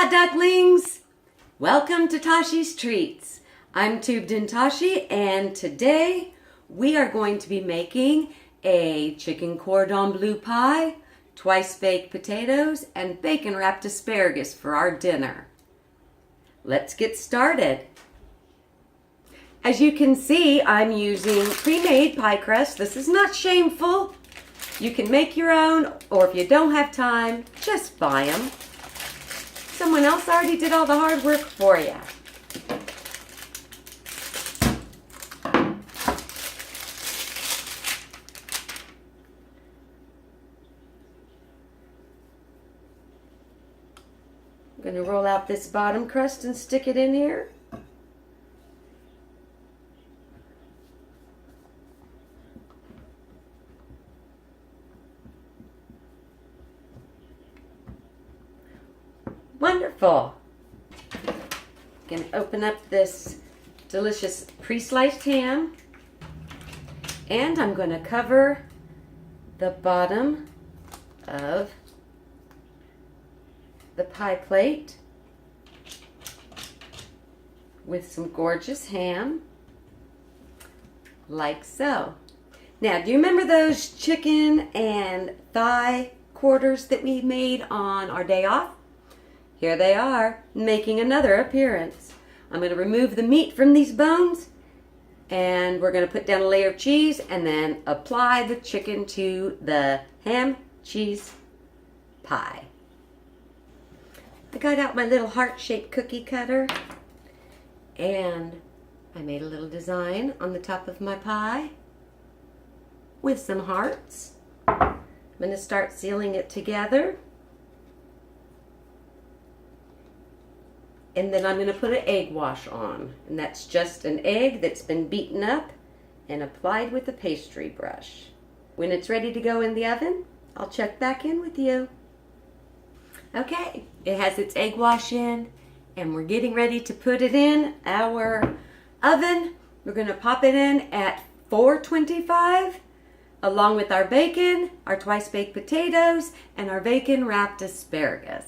Hola, ducklings! Welcome to Tashi's Treats. I'm Tubed in Tashi, and today we are going to be making a chicken cordon bleu pie, twice baked potatoes, and bacon wrapped asparagus for our dinner. Let's get started. As you can see, I'm using pre-made pie crust. This is not shameful. You can make your own, or if you don't have time, just buy them. Someone else already did all the hard work for you. I'm going to roll out this bottom crust and stick it in here. Wonderful. I'm going to open up this delicious pre-sliced ham, and I'm going to cover the bottom of the pie plate with some gorgeous ham, like so. Now, do you remember those chicken and thigh quarters that we made on our day off? Here they are, making another appearance. I'm going to remove the meat from these bones, and we're going to put down a layer of cheese and then apply the chicken to the ham cheese pie. I got out my little heart-shaped cookie cutter, and I made a little design on the top of my pie with some hearts. I'm going to start sealing it together. And then I'm going to put an egg wash on. And that's just an egg that's been beaten up and applied with a pastry brush. When it's ready to go in the oven, I'll check back in with you. Okay, it has its egg wash in, and we're getting ready to put it in our oven. We're going to pop it in at 425, along with our bacon, our twice baked potatoes, and our bacon wrapped asparagus.